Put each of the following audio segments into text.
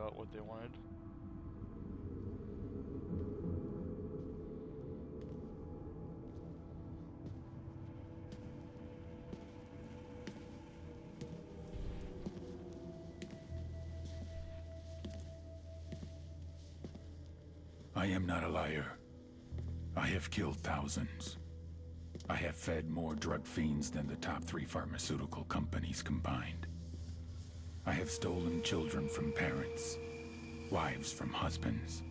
got what they wanted. I am not a liar. I have killed thousands. I have fed more drug fiends than the top 3 pharmaceutical companies combined. I have stolen children from parents, wives from husbands,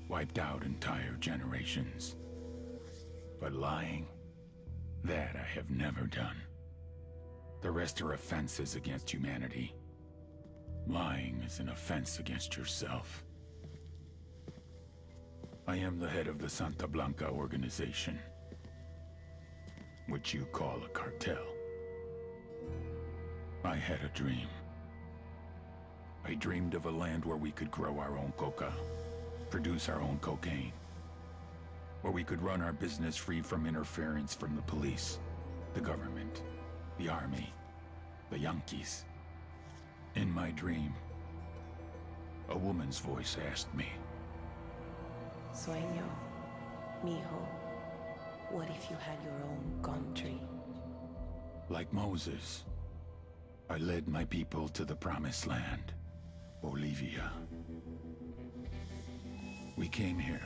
wiped out entire generations. But lying, that I have never done. The rest are offenses against humanity. Lying is an offense against yourself. I am the head of the Santa Blanca organization, which you call a cartel. I had a dream. I dreamed of a land where we could grow our own coca, produce our own cocaine, where we could run our business free from interference from the police, the government, the army, the Yankees. In my dream, a woman's voice asked me, Sueño, mijo, what if you had your own country? like Moses, I led my people to the promised land, Bolivia. We came here.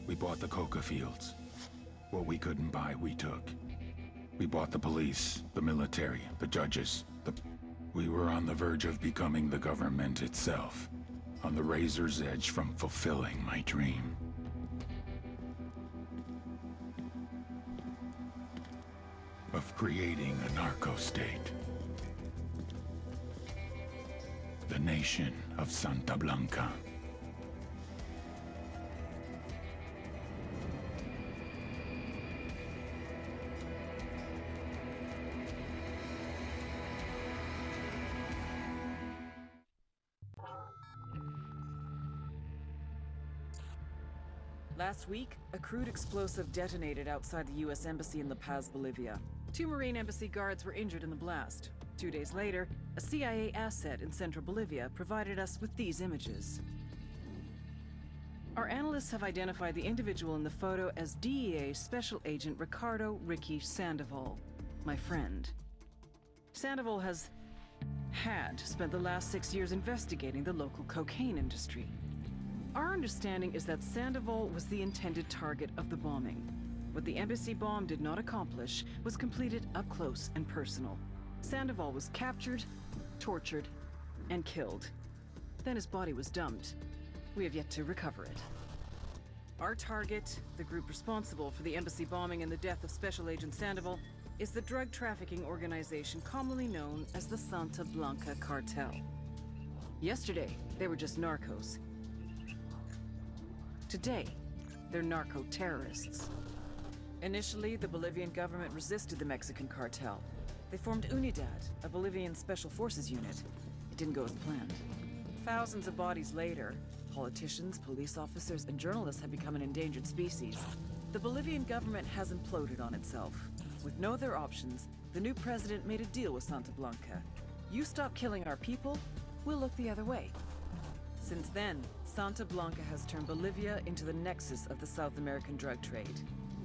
We bought the coca fields. What we couldn't buy, we took. We bought the police, the military, the judges, We were on the verge of becoming the government itself, on the razor's edge from fulfilling my dream. Of creating a narco-state. The nation of Santa Blanca. Last week, a crude explosive detonated outside the U.S. Embassy in La Paz, Bolivia. 2 Marine Embassy guards were injured in the blast. 2 days later, a CIA asset in central Bolivia provided us with these images. Our analysts have identified the individual in the photo as DEA Special Agent Ricardo Ricky Sandoval, my friend. Sandoval had spent the last 6 years investigating the local cocaine industry. Our understanding is that Sandoval was the intended target of the bombing. What the embassy bomb did not accomplish was completed up close and personal. Sandoval was captured, tortured, and killed. Then his body was dumped. We have yet to recover it. Our target, the group responsible for the embassy bombing and the death of Special Agent Sandoval, is the drug trafficking organization commonly known as the Santa Blanca Cartel. Yesterday, they were just narcos. Today, they're narco-terrorists. Initially, the Bolivian government resisted the Mexican cartel. They formed Unidad, a Bolivian special forces unit. It didn't go as planned. Thousands of bodies later, politicians, police officers, and journalists have become an endangered species. The Bolivian government has imploded on itself. With no other options, the new president made a deal with Santa Blanca. You stop killing our people, we'll look the other way. Since then, Santa Blanca has turned Bolivia into the nexus of the South American drug trade.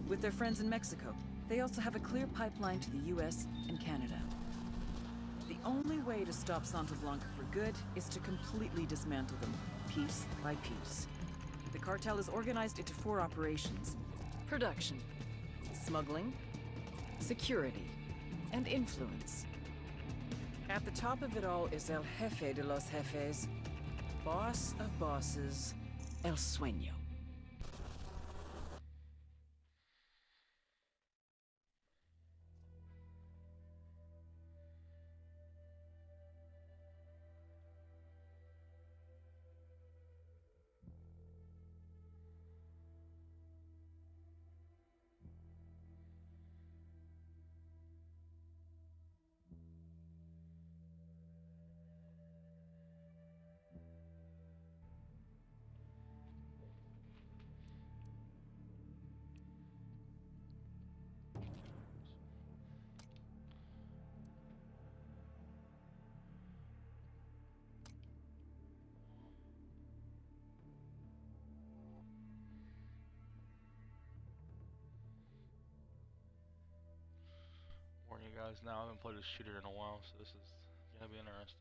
With their friends in Mexico, they also have a clear pipeline to the US and Canada. The only way to stop Santa Blanca for good is to completely dismantle them, piece by piece. The cartel is organized into 4 operations: production, smuggling, security, and influence. At the top of it all is El Jefe de los Jefes, boss of bosses, El Sueño. guys now. I haven't played a shooter in a while, so this is gonna be interesting.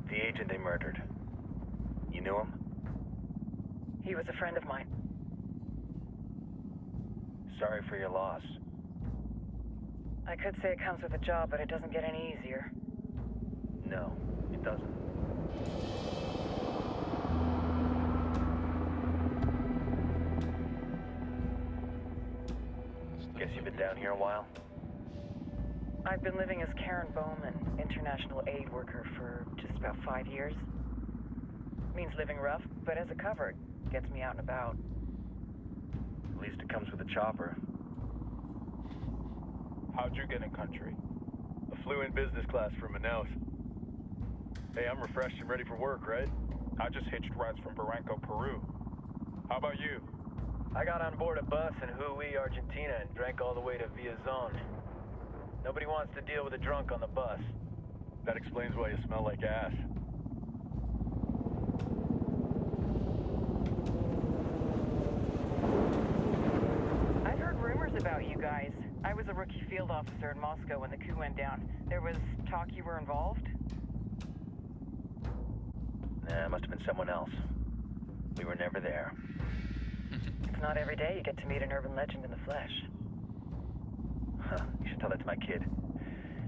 The agent they murdered. You knew him? He was a friend of mine. Sorry for your loss. I could say it comes with a job, but it doesn't get any easier. No, it doesn't. Guess you've been down here a while? I've been living as Karen Bowman, international aid worker, for just about 5 years. Means living rough, but as a cover, gets me out and about. At least it comes with a chopper. How'd you get in country? I flew in business class from Manaus. Hey, I'm refreshed and ready for work, right? I just hitched rides from Barranco, Peru. How about you? I got on board a bus in Hui, Argentina, and drank all the way to Villazon. Nobody wants to deal with a drunk on the bus. That explains why you smell like ass. I've heard rumors about you guys. I was a rookie field officer in Moscow when the coup went down. There was talk you were involved? Nah, it must have been someone else. We were never there. It's not every day you get to meet an urban legend in the flesh. Huh, you should tell that to my kid.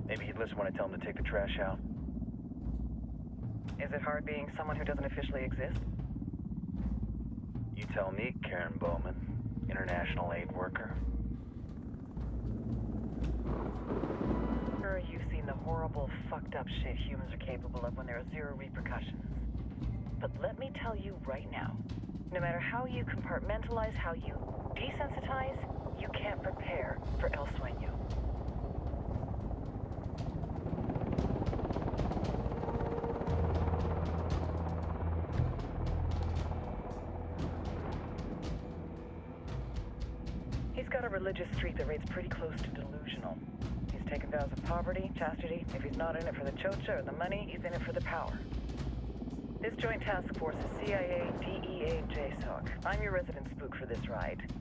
Maybe he'd listen when I tell him to take the trash out. Is it hard being someone who doesn't officially exist? You tell me, Karen Bowman, international aid worker. Sure, you've seen the horrible, fucked up shit humans are capable of when there are zero repercussions. But let me tell you right now, no matter how you compartmentalize, how you desensitize, you can't prepare for El Sueño. He's got a religious streak that rates pretty close to delusional. He's taken vows of poverty, chastity. If he's not in it for the chocha or the money, he's in it for the power. This joint task force is CIA, DEA, and JSOC. I'm your resident spook for this ride.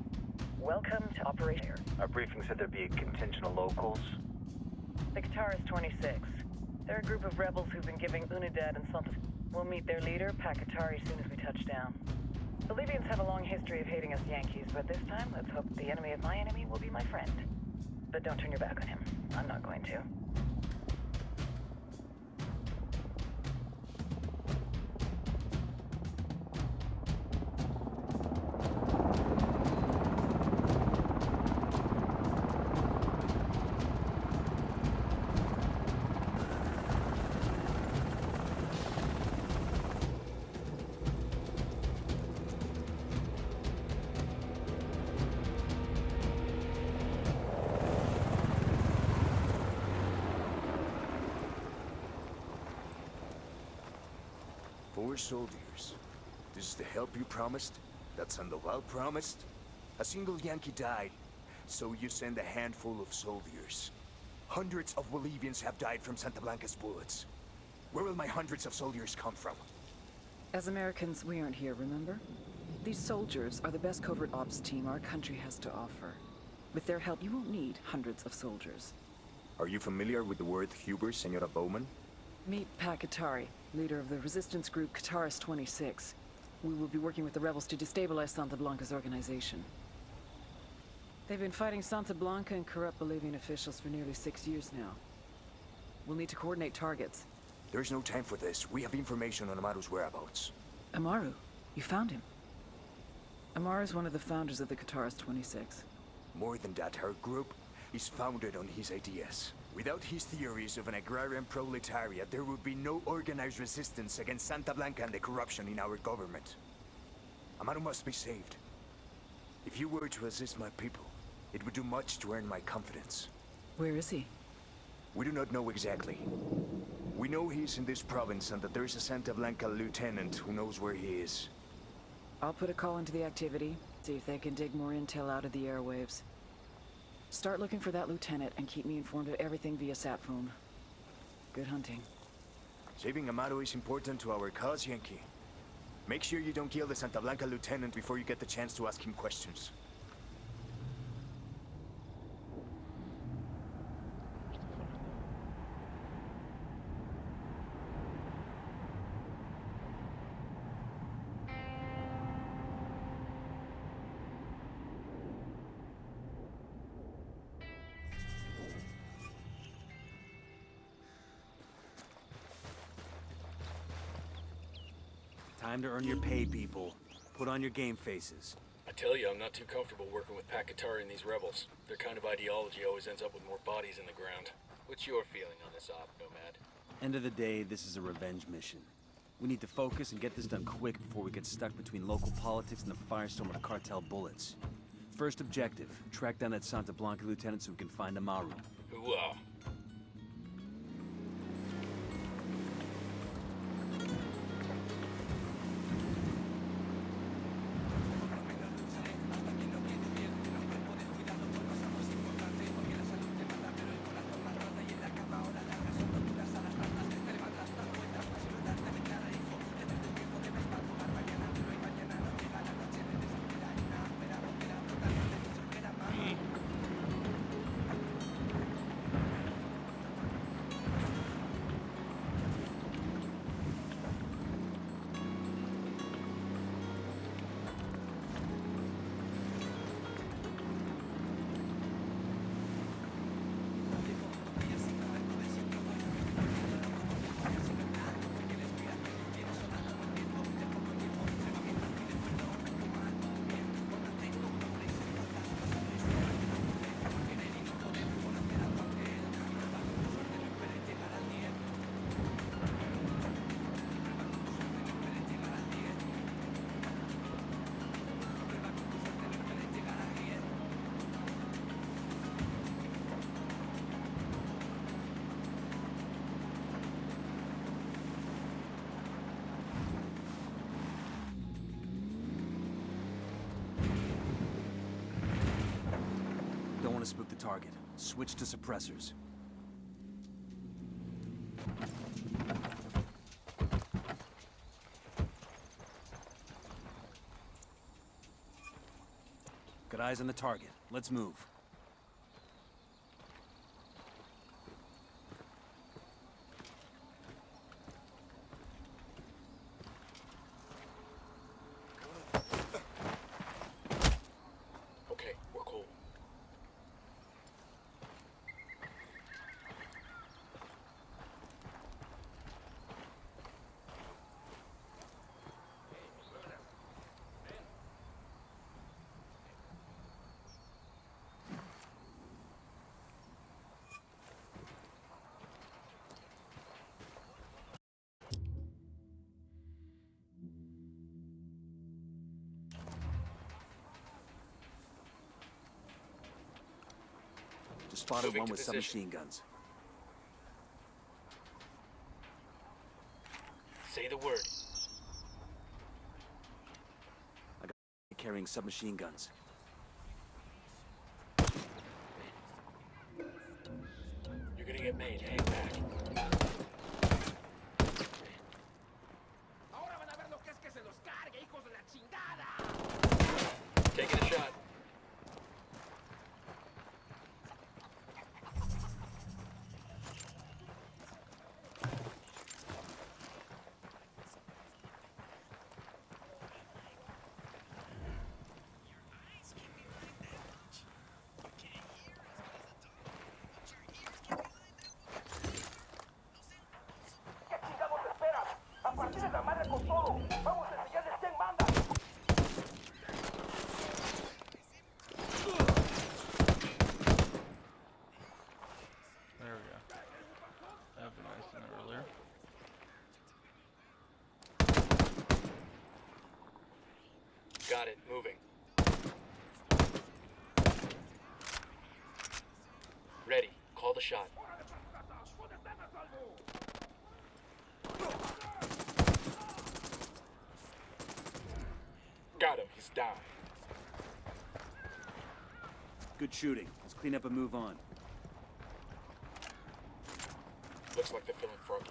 Welcome to Operation Air. Our briefing said there'd be a contingent of locals. The Qatar is 26. They're a group of rebels who've been giving Unidad and Santa. We'll meet their leader, Pakatari, soon as we touch down. The Libyans have a long history of hating us Yankees, but this time, let's hope the enemy of my enemy will be my friend. But don't turn your back on him. I'm not going to. Four soldiers. This is the help you promised? That Sandoval promised? A single Yankee died, so you send a handful of soldiers. Hundreds of Bolivians have died from Santa Blanca's bullets. Where will my hundreds of soldiers come from? As Americans, we aren't here, remember? These soldiers are the best covert ops team our country has to offer. With their help, you won't need hundreds of soldiers. Are you familiar with the word hubris, Senora Bowman? Meet Pakatari, leader of the resistance group Qataris 26. We will be working with the rebels to destabilize Santa Blanca's organization. They've been fighting Santa Blanca and corrupt Bolivian officials for nearly 6 years now. We'll need to coordinate targets. There's no time for this. We have information on Amaru's whereabouts. Amaru? You found him? Amaru is one of the founders of the Qatar's 26. More than that, her group is founded on his ideas. Without his theories of an agrarian proletariat, there would be no organized resistance against Santa Blanca and the corruption in our government. Amaru must be saved. If you were to assist my people, it would do much to earn my confidence. Where is he? We do not know exactly. We know he's in this province and that there is a Santa Blanca lieutenant who knows where he is. I'll put a call into the activity, see if they can dig more intel out of the airwaves. Start looking for that lieutenant and keep me informed of everything via sat phone. Good hunting. Saving Amaru is important to our cause, Yankee. Make sure you don't kill the Santa Blanca lieutenant before you get the chance to ask him questions. Time to earn your pay, people. Put on your game faces. I tell you, I'm not too comfortable working with Pakatari and these rebels. Their kind of ideology always ends up with more bodies in the ground. What's your feeling on this op, Nomad? End of the day, this is a revenge mission. We need to focus and get this done quick before we get stuck between local politics and the firestorm of cartel bullets. First objective, track down that Santa Blanca lieutenant so we can find Amaru. Hooah! Don't want to spook the target. Switch to suppressors. Got eyes on the target. Let's move. Okay, we're cool. Just spotted Moving one to with position. submachine guns. Say the word. Carrying submachine guns. You're gonna get made. Hang back. Taking a shot. Got it. Moving. Ready. Call the shot. Got him. He's down. Good shooting. Let's clean up and move on. Looks like they're feeling froggy.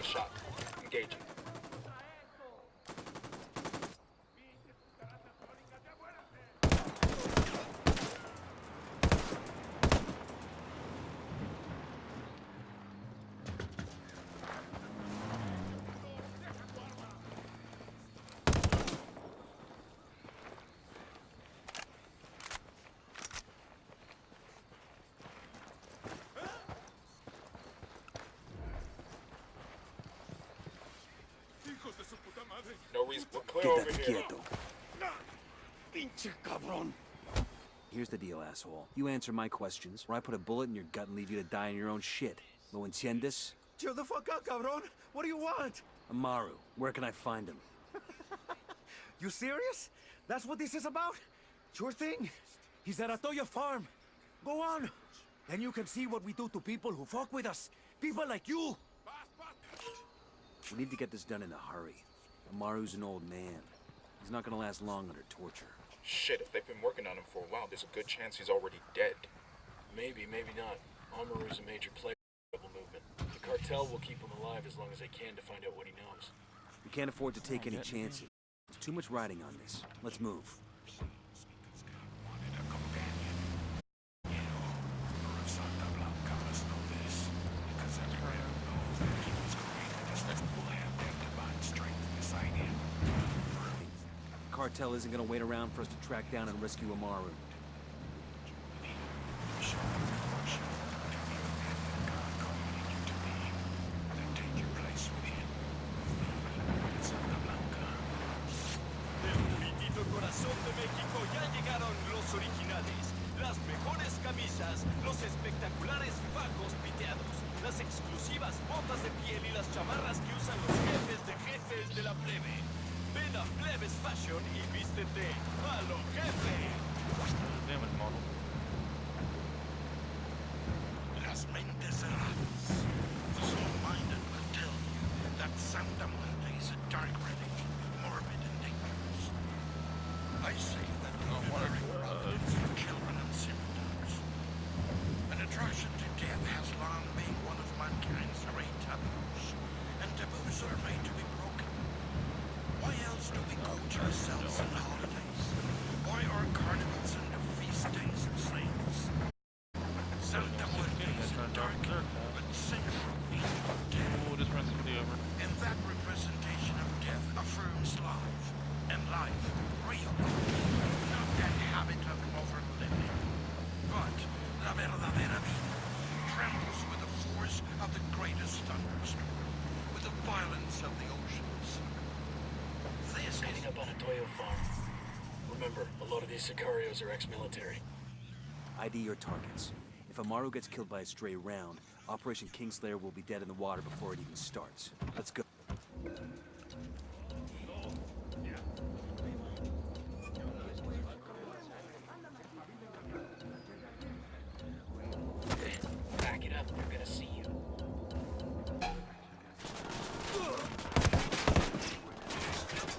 Shot. Engaging. No reason. We're clear over here. Here's the deal, asshole. You answer my questions, or I put a bullet in your gut and leave you to die in your own shit. ¿Lo entiendes? Chill the fuck out, cabron. What do you want? Amaru, where can I find him? You serious? That's what this is about? Sure thing. He's at Atoya Farm. Go on. Then you can see what we do to people who fuck with us. People like you. We need to get this done in a hurry. Amaru's an old man. He's not gonna last long under torture. Shit, if they've been working on him for a while, there's a good chance he's already dead. Maybe, maybe not. Amaru's a major player in the rebel movement. The cartel will keep him alive as long as they can to find out what he knows. We can't afford to take any chances. There's too much riding on this. Let's move. Cartel isn't gonna wait around for us to track down and rescue Amaru. Del puritito corazón de México ya llegaron los originales. Las mejores camisas, los espectaculares fajos piteados, las exclusivas botas de piel y las chamarras que usan los jefes de la plebe. Ven a Plebes Fashion y vístete a lo jefe. Damage model. Las mentes erradas. The slow-minded will tell you that Santa Muerte is a dark relic, morbid and dangerous. I say that ordinary providence for children and simpletons. An attraction to death has long been one of mankind's great taboos, and taboos are made to be broken. Why else do we gorge ourselves on holidays? Why are carnivals and feast days Remember, a lot of these Sicarios are ex-military. ID your targets. If Amaru gets killed by a stray round, Operation Kingslayer will be dead in the water before it even starts. Let's go. Back it up, they're gonna see you.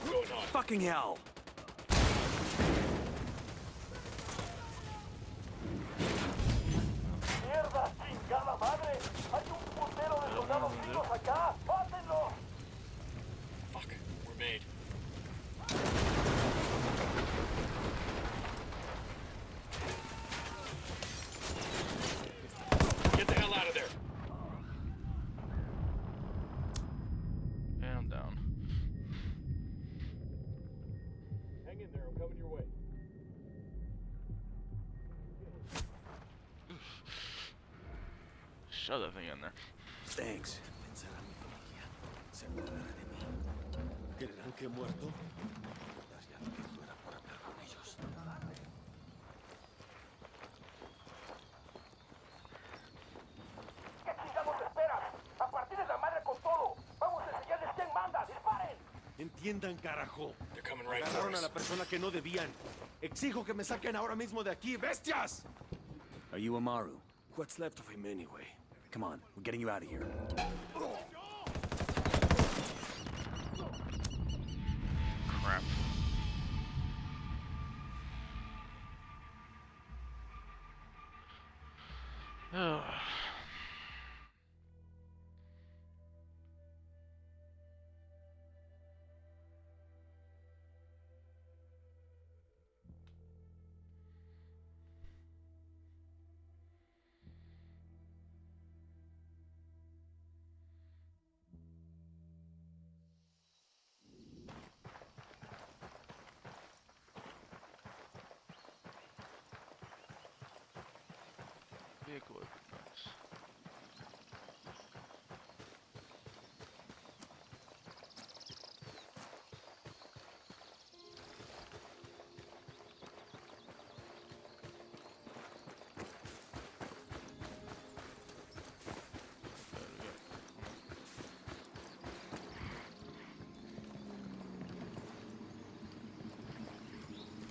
Going on. Fucking hell! ¡Mierda, chingada madre! ¡Hay un putero de soldados vivos acá! ¡Mátenlo! Fuck, we're made. Get the hell out of there! And I'm down. Hang in there, I'm coming your way. Shove that thing in there. Thanks. ¿Creerán que he muerto? Ya lo que fuera por hablar con ellos. ¿Qué chingados esperan? ¡A partir de la madre con todo! ¡Vamos a enseñarles quién manda! ¡Disparen! Entiendan, carajo. They're coming right for Agarraron a us. la persona que no debían. Exijo que me saquen ahora mismo de aquí, bestias. Are you Amaru? What's left of him anyway? Come on, we're getting you out of here. Crap. Ugh. Vehicle equipment.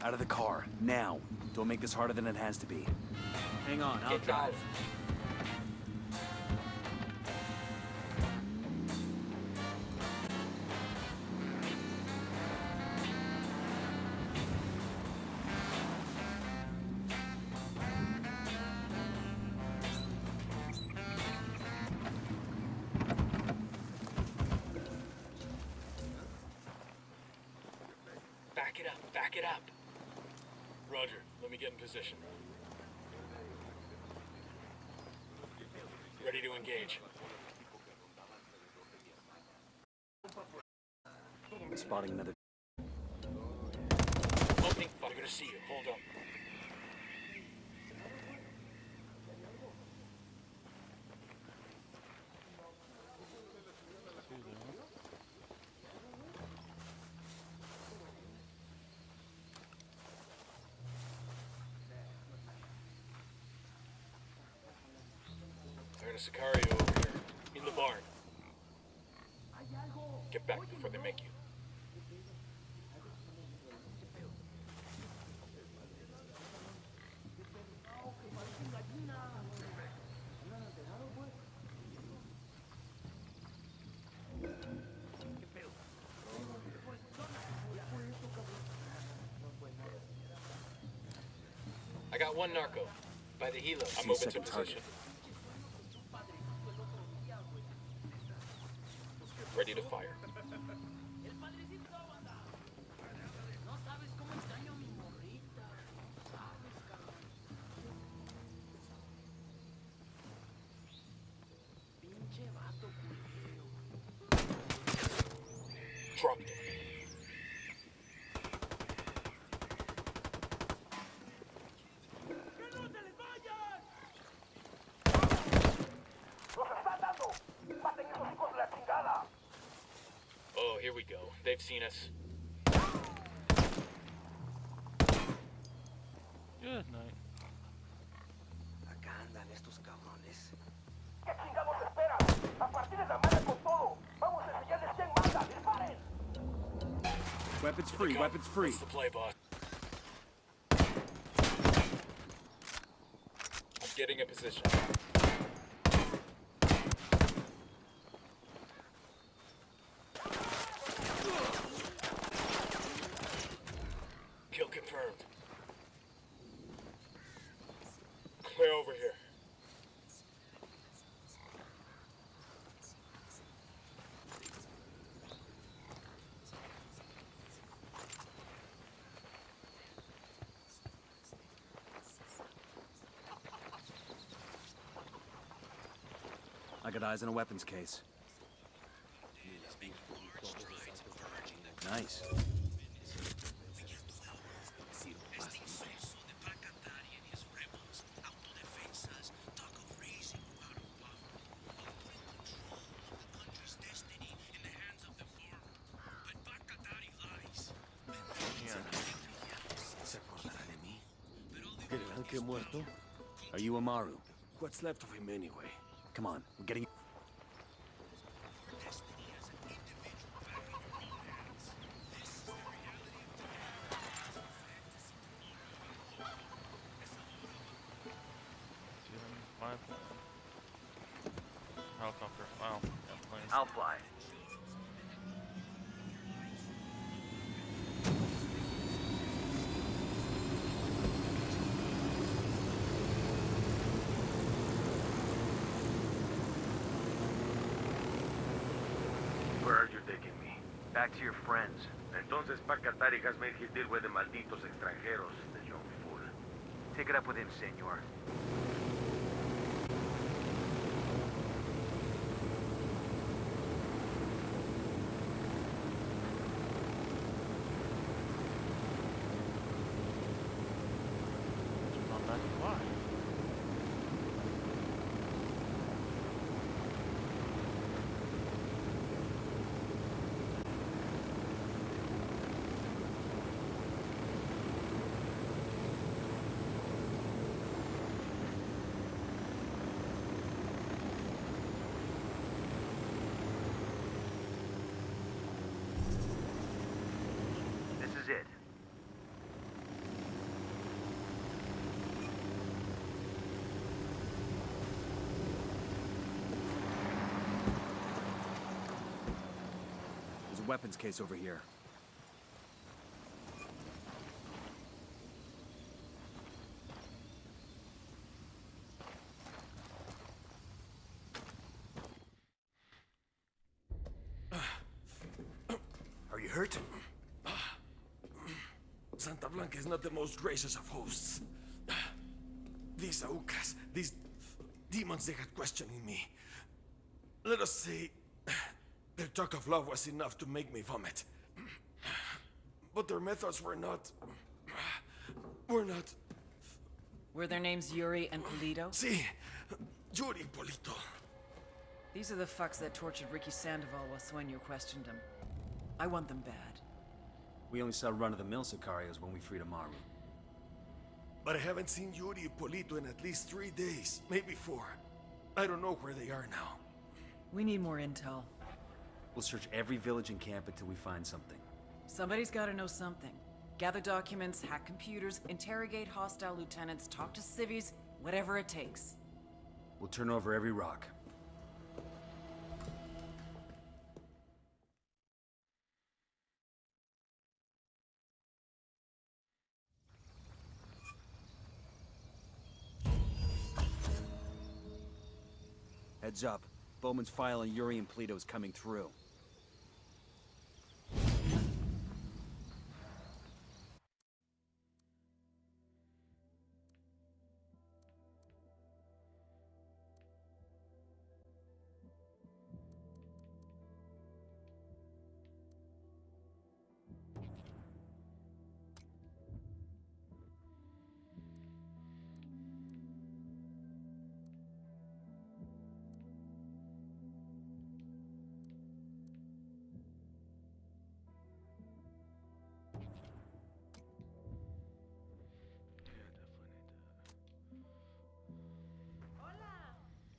Out of the car, now. Don't make this harder than it has to be. Hang on, I'll Get drive. Back it up, back it up. Roger, let me get in position. Ready to engage. Spotting another. Opening, fuck, I'm gonna see you. Hold up. I heard a Sicario over here, in the barn. Get back before they make you. I got one narco. By the helo. I'm moving to second position. Ready to fire. Dropped it. Oh, here we go. They've seen us. Good night. Acá andan estos cabrones. ¿Qué chingados esperas? ¡A partir de la madre con todo! ¡Vamos a enseñarles quién manda! ¡Disparen! Weapons free, weapons free. What's the play, boss? I'm getting a position. Kill confirmed. Clear over here. I got eyes on a weapons case. Nice. ¿Se acordará de mí? ¿Creerán que he muerto? Are you Amaru? What's left of him anyway? Come on, we're getting... Helicopter. Wow. Yeah, planes. I'll fly. Where are you taking me? Back to your friends. Entonces, Pacatari has made his deal with the malditos extranjeros, the young fool. Take it up with him, senor. Not back to why. This is it. There's a weapons case over here. Are you hurt? Santa Blanca is not the most gracious of hosts. These Aucas, these demons, they had questioning me. Let us say, their talk of love was enough to make me vomit. But their methods were not... Were their names Yuri and Polito? Si, Yuri Polito. These are the fucks that tortured Ricky Sandoval while Sueño questioned him. I want them bad. We only saw run-of-the-mill Sicarios when we freed Amaru. But I haven't seen Yuri and Polito in at least 3 days, maybe 4. I don't know where they are now. We need more intel. We'll search every village and camp until we find something. Somebody's gotta know something. Gather documents, hack computers, interrogate hostile lieutenants, talk to civvies, whatever it takes. We'll turn over every rock. Heads up. Bowman's file on Yuri and Polito is coming through.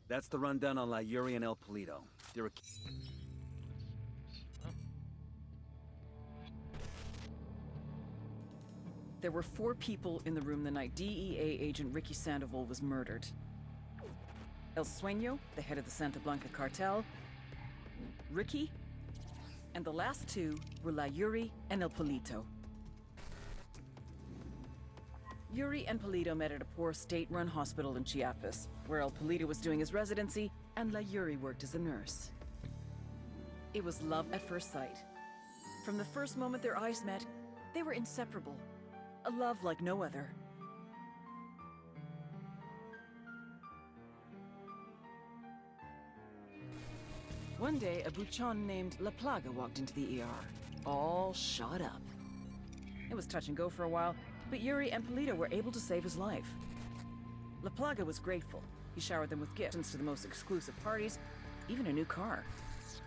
That's the rundown on La Yuri and El Polito. They're a... There were 4 people in the room the night DEA agent Ricky Sandoval was murdered. El Sueño, the head of the Santa Blanca cartel, Ricky, and the last 2 were La Yuri and El Polito. Yuri and Polito met at a poor state-run hospital in Chiapas, where El Polito was doing his residency and La Yuri worked as a nurse. It was love at first sight. From the first moment their eyes met, they were inseparable. A love like no other. One day, a buchon named La Plaga walked into the ER, all shot up. It was touch and go for a while, but Yuri and Polito were able to save his life. La Plaga was grateful. He showered them with gifts to the most exclusive parties, even a new car.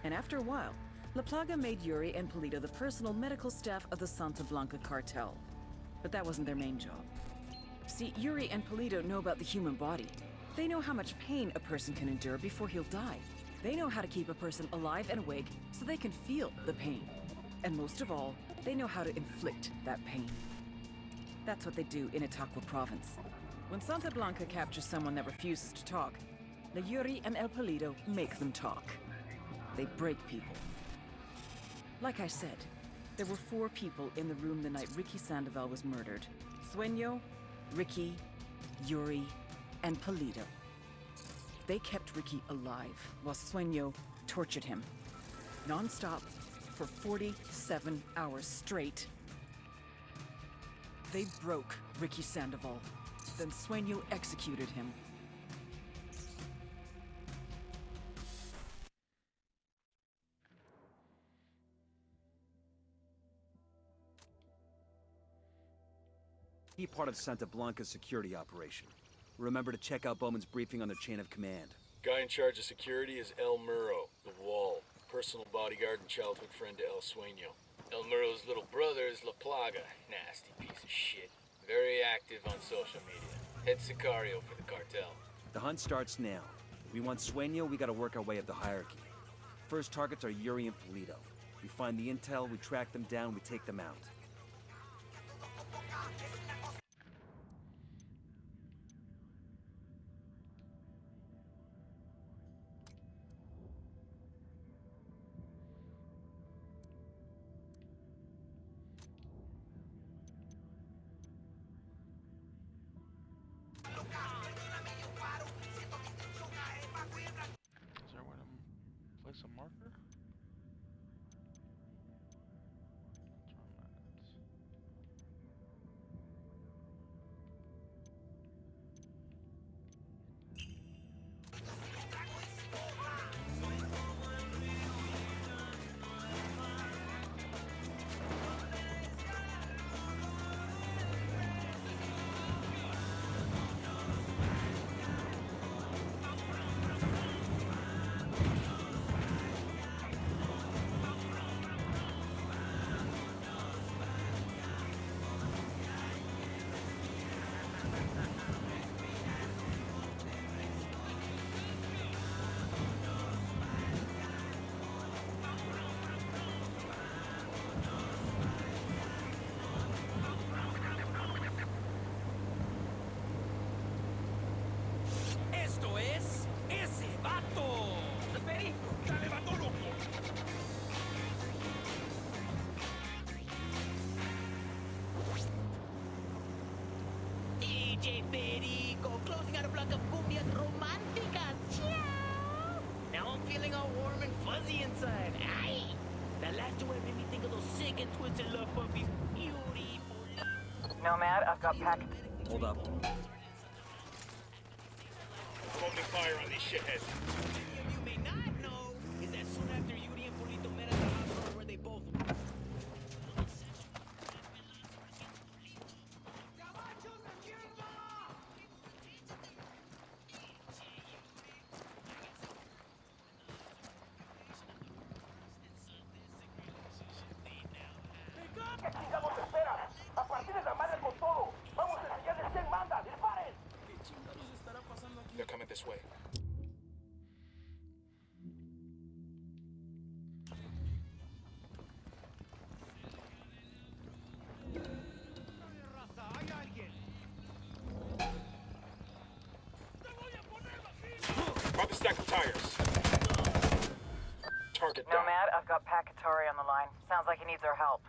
And after a while, La Plaga made Yuri and Polito the personal medical staff of the Santa Blanca cartel. But that wasn't their main job. See, Yuri and Polito know about the human body. They know how much pain a person can endure before he'll die. They know how to keep a person alive and awake so they can feel the pain. And most of all, they know how to inflict that pain. That's what they do in Itaqua province. When Santa Blanca captures someone that refuses to talk, La Yuri and El Polito make them talk. They break people. Like I said, there were 4 people in the room the night Ricky Sandoval was murdered. Sueño, Ricky, Yuri, and Polito. They kept Ricky alive while Sueño tortured him. Non-stop for 47 hours straight. They broke Ricky Sandoval. Then Sueño executed him. Key part of Santa Blanca's security operation. Remember to check out Bowman's briefing on their chain of command. Guy in charge of security is El Muro, the Wall. Personal bodyguard and childhood friend to El Sueño. El Muro's little brother is La Plaga. Nasty piece of shit. Very active on social media. Head Sicario for the cartel. The hunt starts now. We want Sueño, we gotta work our way up the hierarchy. First targets are Yuri and Polito. We find the intel, we track them down, we take them out. Is there a way to place a marker? Esto es ese vato. Esperi, dale vato loco. DJ Perico, closing out a block of cumbias románticas. Ciao. Now I'm feeling all warm and fuzzy inside. Aye. That last duet made me think of those sick and twisted love puppies. Beautiful. Nomad, I've got pack. Hold up. Opening fire on these shitheads. You may not know is that soon after Yuri and Polito met at the hospital where they both. They're coming this way. target down. Nomad, I've got Pakatari on the line. Sounds like he needs our help.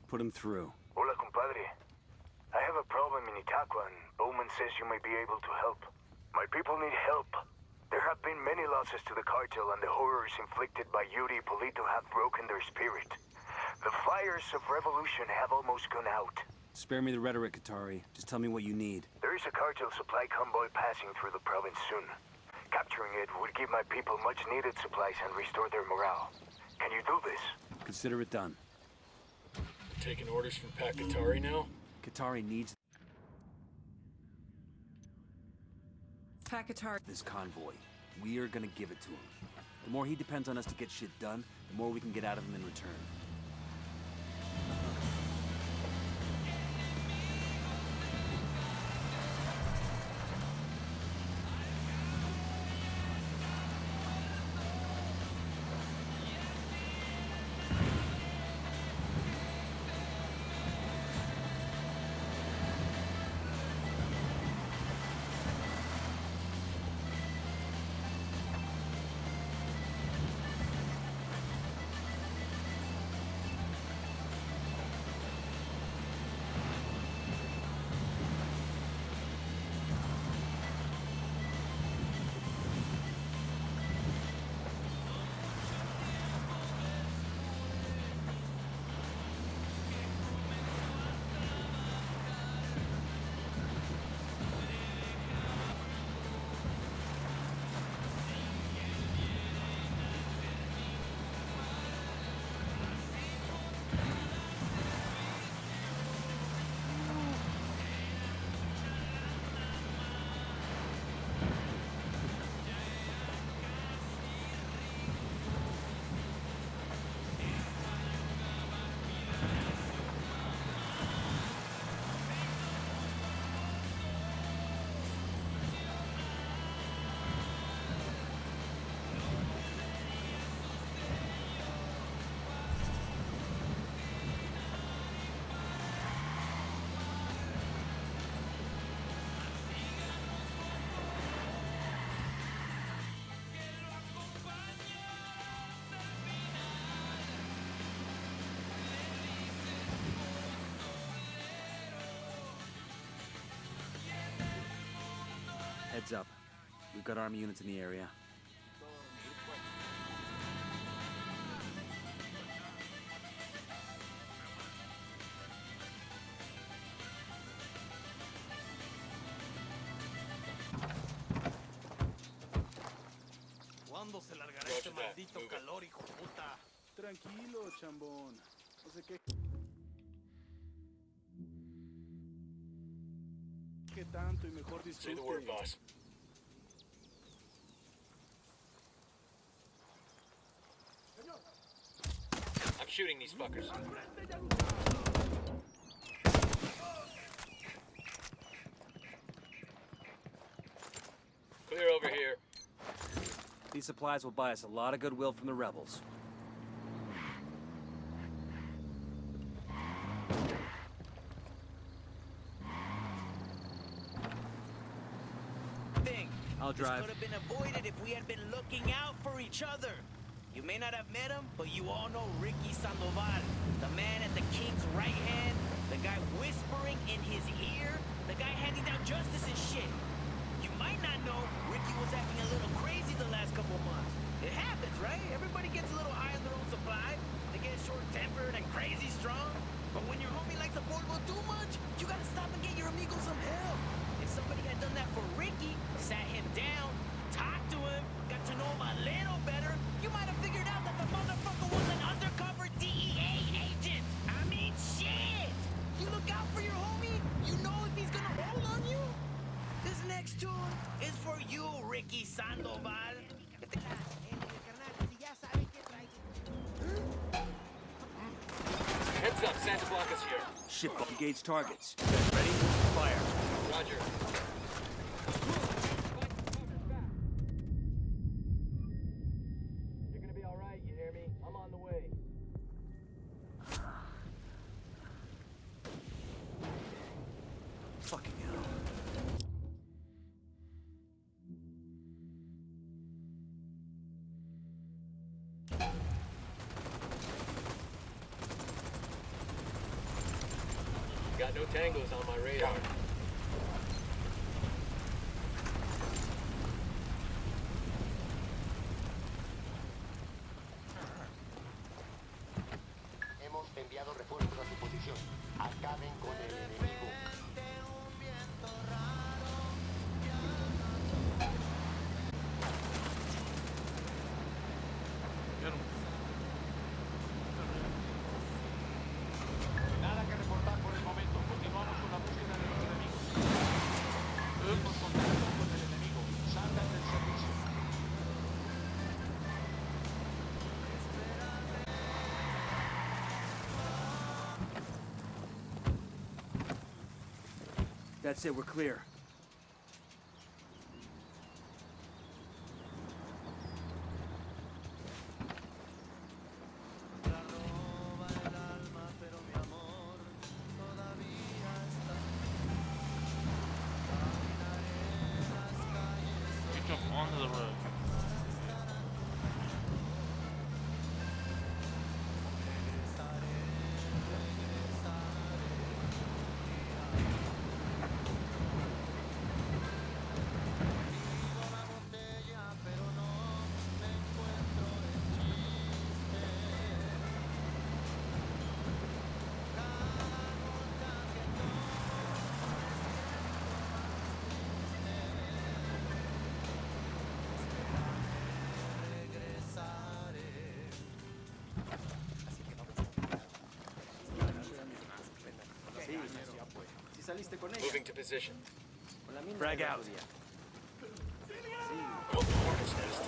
Put him through. Hola, compadre. I have a problem in Itaqua, and Bowman says you may be able to help. My people need help. There have been many losses to the cartel, and the horrors inflicted by Yuri Polito have broken their spirit. The fires of revolution have almost gone out. Spare me the rhetoric, Katari. Just tell me what you need. There is a cartel supply convoy passing through the province soon. Capturing it would give my people much-needed supplies and restore their morale. Can you do this? Consider it done. Taking orders from Pakatari now? Katari needs Pakatari. this convoy. We are gonna give it to him. The more he depends on us to get shit done, the more we can get out of him in return. Heads up. We've got army units in the area. ¿Cuándo se largará este maldito calor, hijo de puta? Tranquilo, chambón. No sé qué tanto y mejor Say the word, disfrute. boss. I'm shooting these fuckers. Clear over here. These supplies will buy us a lot of goodwill from the rebels. I'll drive. This could have been avoided if we had been looking out for each other. You may not have met him, but you all know Ricky Sandoval, the man at the king's right hand, the guy whispering in his ear, the guy handing down justice and shit. You might not know Ricky was acting a little crazy the last couple months. It happens, right? Everybody gets a little high on their own supply. They get short-tempered and crazy strong. But when your homie likes the polvo too much, you gotta stop and get your amigo some help. If somebody had done that for Ricky, sat him down, talked to him, got to know him a little better, you might have figured out that the motherfucker was an undercover DEA agent. I mean, shit! You look out for your homie, you know if he's gonna roll on you. This next tune is for you, Ricky Sandoval. Heads up, Santa Blanca's here. Ship engage targets. Ready? Fire. Roger. You're gonna be alright, you hear me? I'm on the way. Fucking hell. Got no tangos on my radar. Hemos enviado refuerzos a su posición. Acaben con el enemigo. Nada que reportar por el momento. Continuamos con la búsqueda de los enemigos. Hemos contacto con el enemigo. Salgan del servicio. That's it, we're clear. You jump onto the road. Moving to position. Frag out. Oh, the hornet's nest.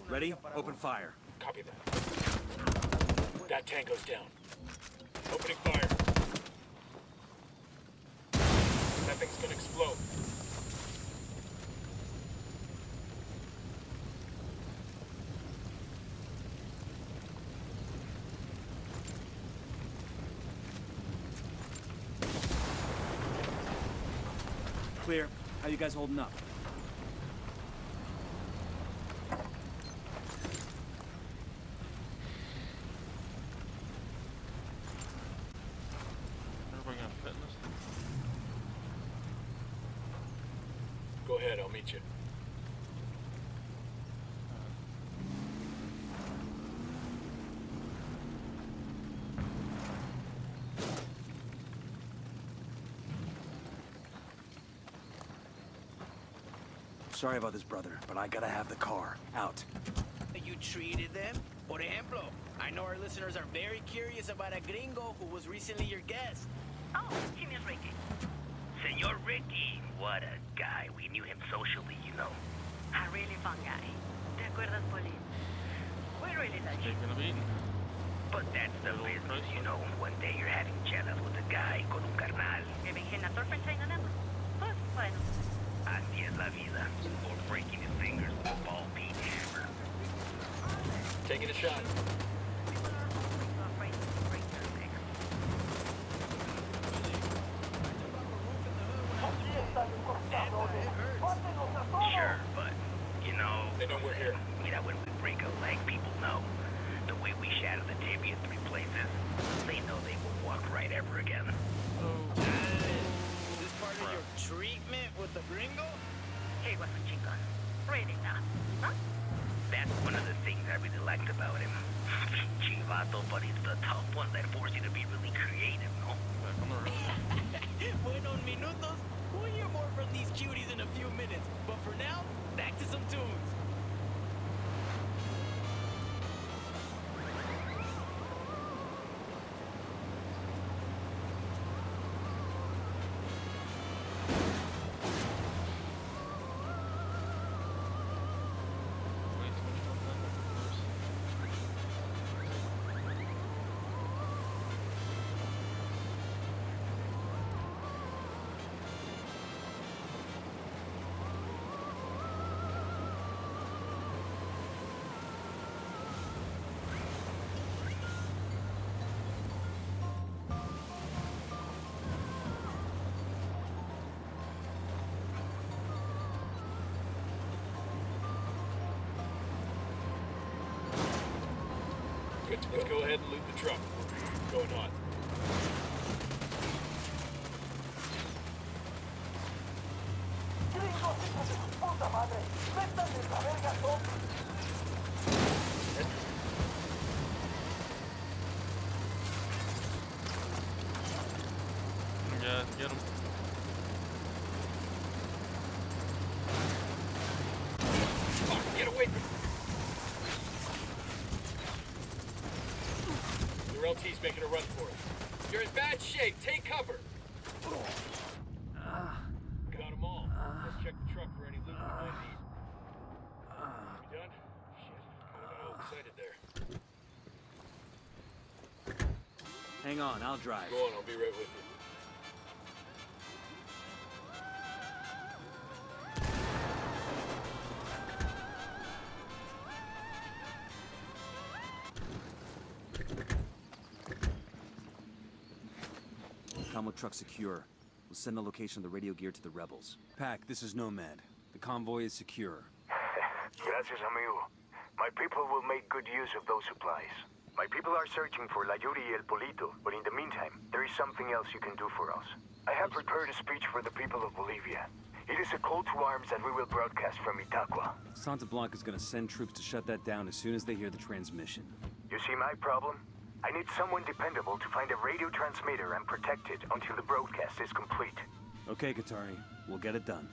Ready? Open fire. Copy that. That tango's down. Opening fire. That thing's gonna explode. Clear. How you guys holding up? Everybody gonna fit in this thing? Go ahead, I'll meet you. Sorry about this, brother, but I gotta have the car. Out. You treated them? Por ejemplo, I know our listeners are very curious about a gringo who was recently your guest. Oh, him is Ricky. Senor Ricky, what a guy. We knew him socially, you know. A really fun guy. ¿Te acuerdas, Pauline? We really like him. Taking a beating. But that's the business, you know. One day you're having chelas with a guy con un carnal. Que venga a torpencha y ganamos. Pues, bueno. Así es la vida. Or breaking his fingers with a ball peen hammer. Taking a shot. Sure, but, you know... They know we're here. You know, when we break a leg, people know. The way we shatter the tibia in 3 places, they know they won't walk right ever again. Is this part of your treatment with the gringo? He was a chingon. Really not. Huh? That's one of the things I really liked about him. Chivato, but he's the tough one that forces you to be really creative, no? Bueno, minutos. We'll hear more from these cuties in a few minutes. But for now, back to some tunes. Good to go. Let's go ahead and loot the truck. What's going on? Yeah, get him. Fuck, get away from me. Your LT's making a run for it. You're in bad shape. Take cover. Got them all. Let's check the truck for any loot we might need. You done? Shit, I got all excited there. Hang on, I'll drive. Go on, I'll be right with you. Combo truck secure. We'll send the location of the radio gear to the rebels. Pac, this is Nomad. The convoy is secure. Gracias, amigo. My people will make good use of those supplies. My people are searching for La Yuri y El Polito, but in the meantime, there is something else you can do for us. I have prepared a speech for the people of Bolivia. It is a call to arms that we will broadcast from Itaqua. Santa Blanca's gonna send troops to shut that down as soon as they hear the transmission. You see my problem? I need someone dependable to find a radio transmitter and protect it until the broadcast is complete. Okay, Katari. We'll get it done.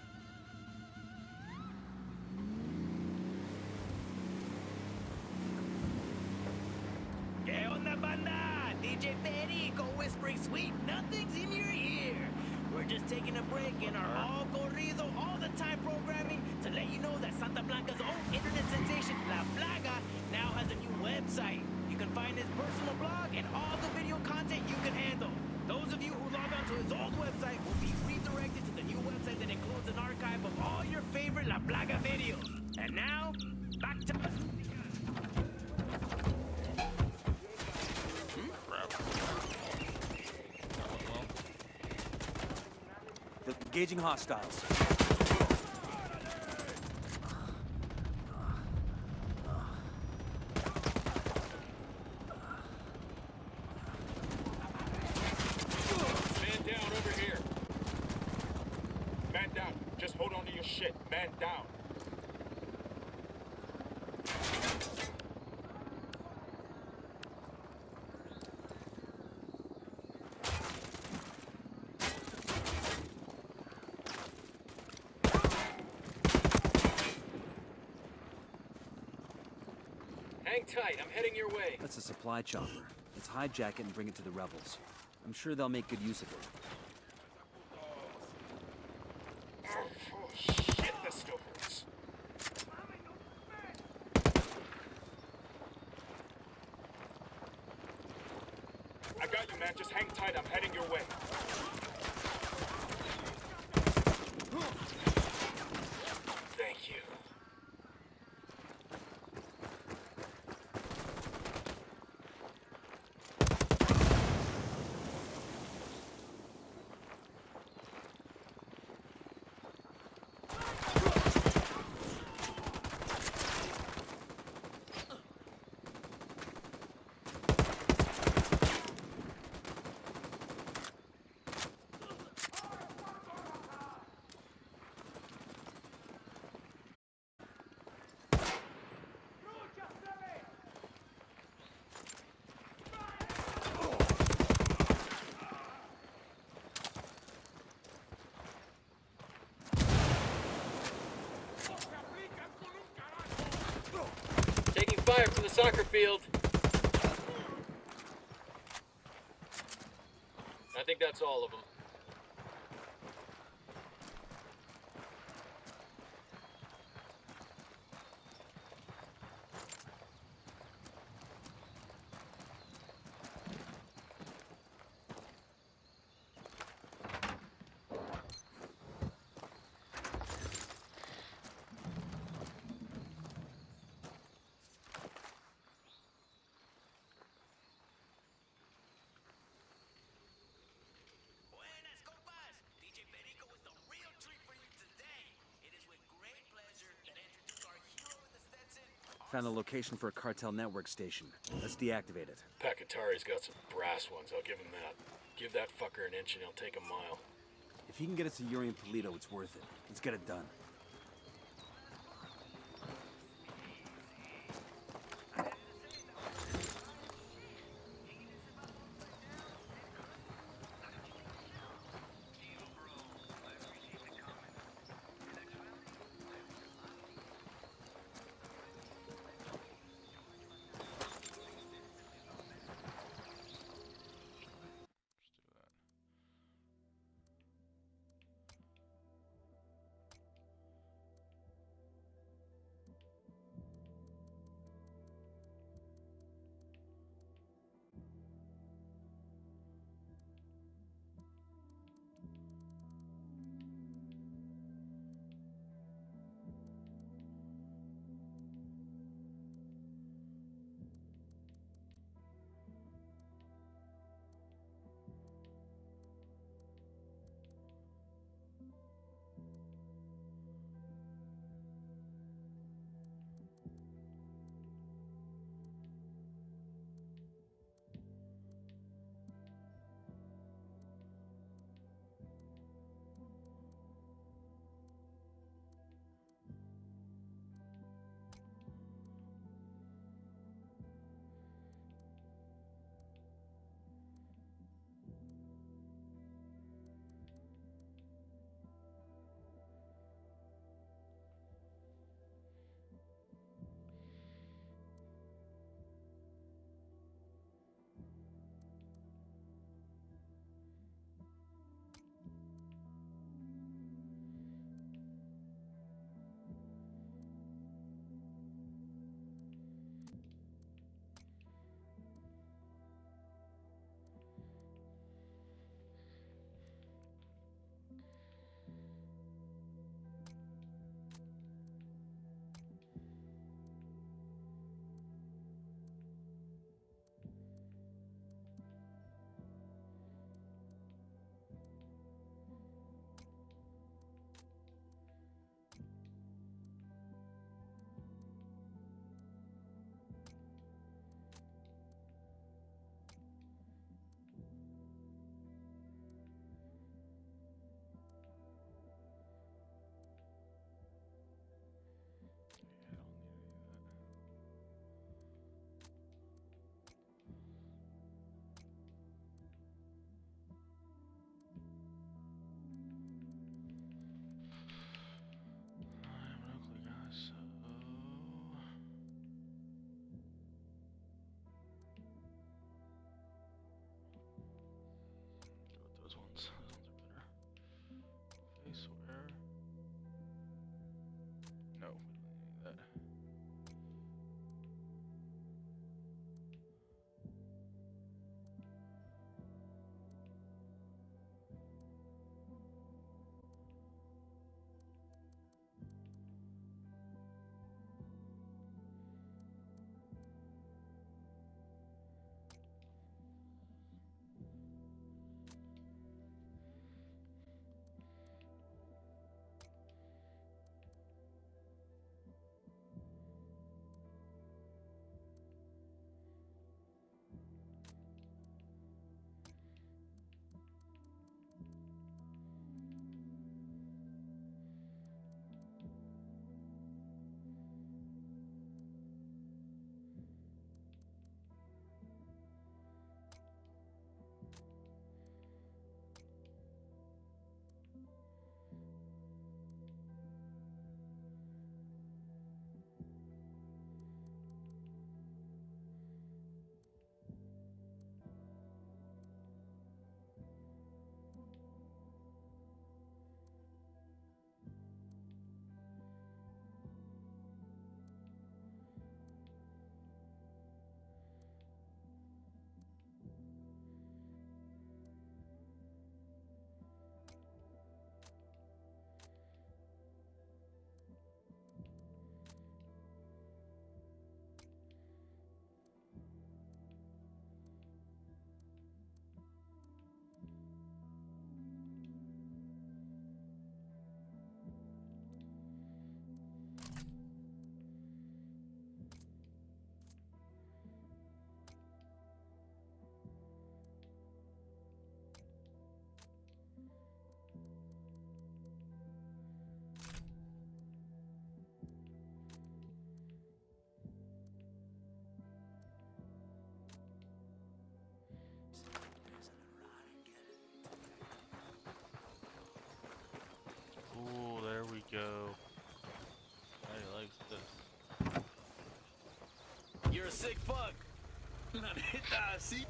¿Qué onda, banda? DJ Perico whispering sweet nothings in your ear. We're just taking a break in our all corrido, all the time programming to let you know that Santa Blanca's own internet sensation, La Plaga, now has a new website. You can find his personal blog and all the video content you can handle. Those of you who log on to his old website will be redirected to the new website that includes an archive of all your favorite La Plaga videos. And now, back to... Engaging hostiles. Man down over here. Man down. Just hold on to your shit. Man down. Hang tight, I'm heading your way. That's a supply chopper. Let's hijack it and bring it to the rebels. I'm sure they'll make good use of it. Oh shit, that still hurts. I got you, man. Just hang tight. I'm heading your way. Thank you. Taking fire from the soccer field. I think that's all of them. Found the location for a cartel network station. Let's deactivate it. Pakatari's got some brass ones, I'll give him that. Give that fucker an inch and he'll take a mile. If he can get us to Yuri and Polito, it's worth it. Let's get it done. You're a sick fuck. La neta, sí.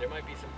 There might be some...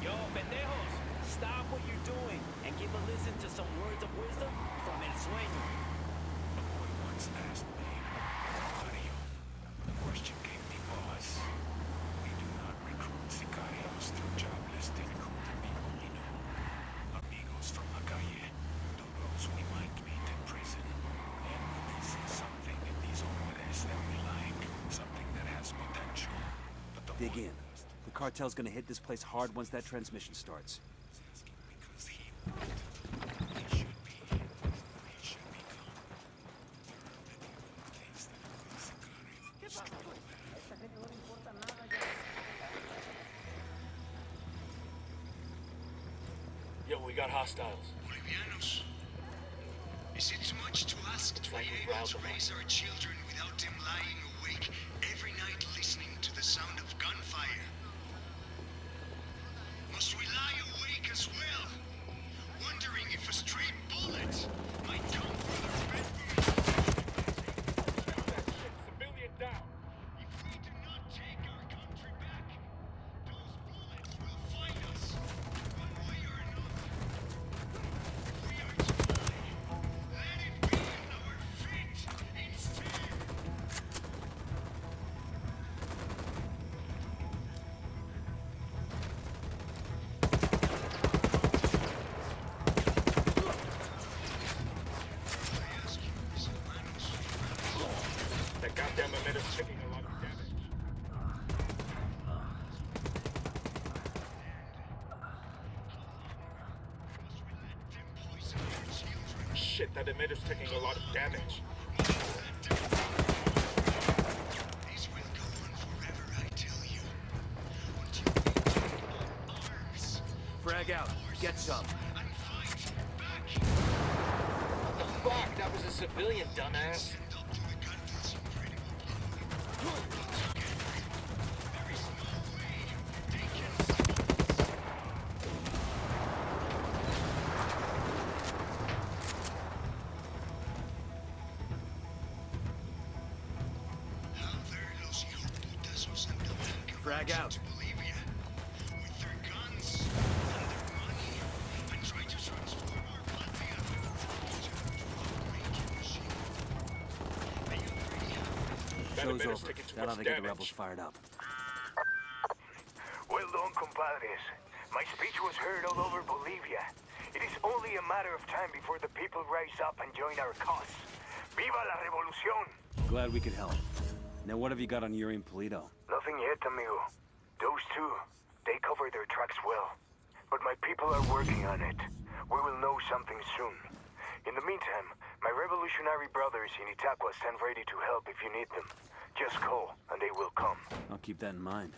Yo, pendejos, stop what you're doing and give a listen to some words of wisdom from El Sueño. A boy once asked me, Mario, the question came before us. We do not recruit sicarios through job listing who we only know. Amigos from la calle, to those we might meet in prison. And we see something in these hombres that we like, something that has potential. But the Dig in. The cartel's gonna hit this place hard once that transmission starts. because he wanted, he should be, he should become. There are many more things that a good sicario Yo, we got hostiles. Bolivianos. Is it too much to ask to be able to raise our children without them lying awake every night listening to the sound of gunfire? Must we lie awake as well, wondering if a stray bullet might come through their bedroom? Civilian down. If we do not take our country back, those bullets will find us, one way or another. If we are to lie, let it be in our feet instead. That goddamn emitter's taking a lot of damage. Shit, that emitter's taking a lot of damage. This will go on forever, I tell you. Until we take up arms Frag out. Get some. and fight back. What the fuck? That was a civilian, dumbass. Stand up to the cartel's incredible power. There is no way they can stop us. How dare los hijoputazos and the Blanca Frag march out. into Bolivia with their guns and their money and try to transform Amanda Show's made us over. taking too That ought much to get the rebels damage. fired up. Well done, compadres. My speech was heard all over Bolivia. It is only a matter of time before the people rise up and join our cause. Viva la revolución! Glad we could help. Now what have you got on Yuri and Polito? Nothing yet, amigo. Those two, they cover their tracks well. But my people are working on it. We will know something soon. In the meantime, my revolutionary brothers in Itaqua stand ready to help if you need them. Just call, and they will come. I'll keep that in mind.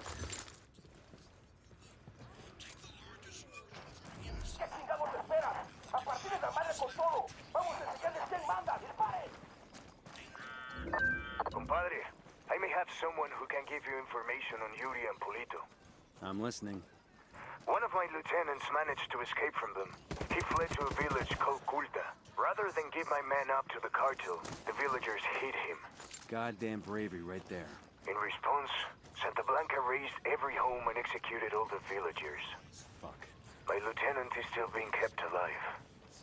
Compadre, I may have someone who can give you information on Yuri and Polito. I'm listening. One of my lieutenants managed to escape from them. He fled to a village called Culta. Rather than give my man up to the cartel, the villagers hid him. Goddamn bravery right there. In response, Santa Blanca razed every home and executed all the villagers. Fuck. My lieutenant is still being kept alive.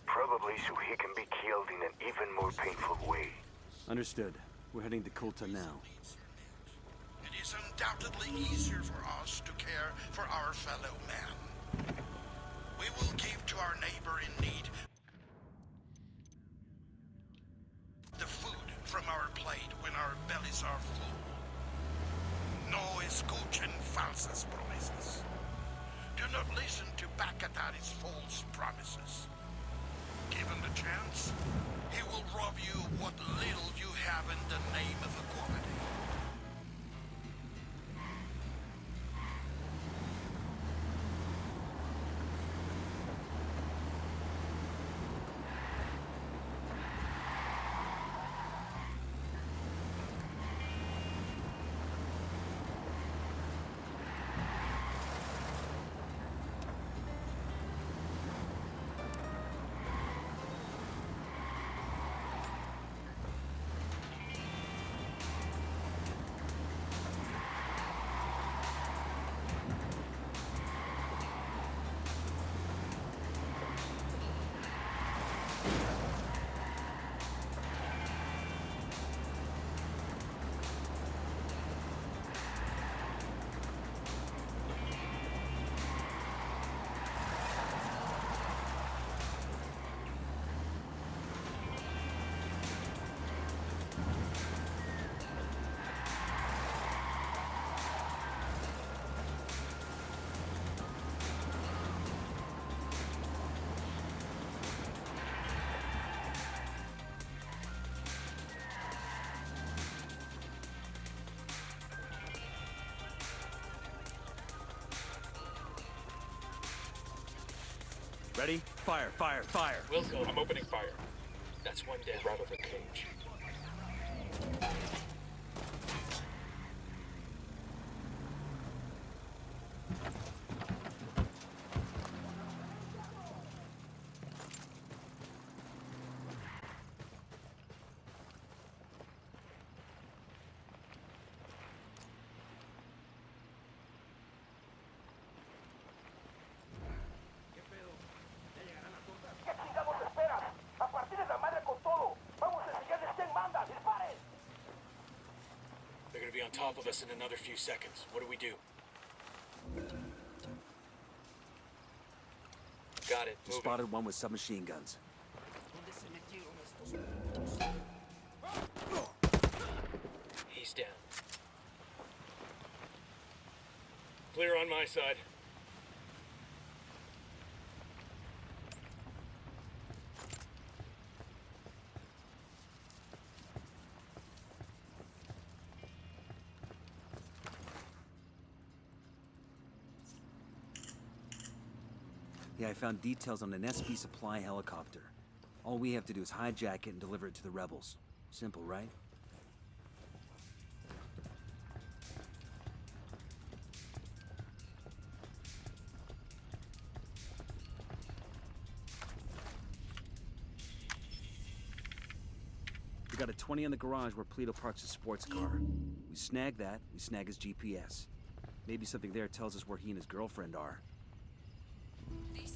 Probably so he can be killed in an even more painful way. Understood. We're heading to Kulta now. It is undoubtedly easier for us to care for our fellow man. We will give to our neighbor in need the food from our plate when our bellies are full. No escuchen falsas promesas. Do not listen to Bacatari's false promises. Given the chance, he will rob you of what little you have in the name of equality. Ready? Fire, fire, fire! Wilco, I'm opening fire. That's one down. We're out of the cage. They're gonna be on top of us in another few seconds. What do we do? Got it. Moving. Spotted one with submachine guns. He's down. Clear on my side. Yeah, I found details on an SP supply helicopter. All we have to do is hijack it and deliver it to the rebels. Simple, right? We got a 20 in the garage where Polito parks his sports car. We snag that, we snag his GPS. Maybe something there tells us where he and his girlfriend are. This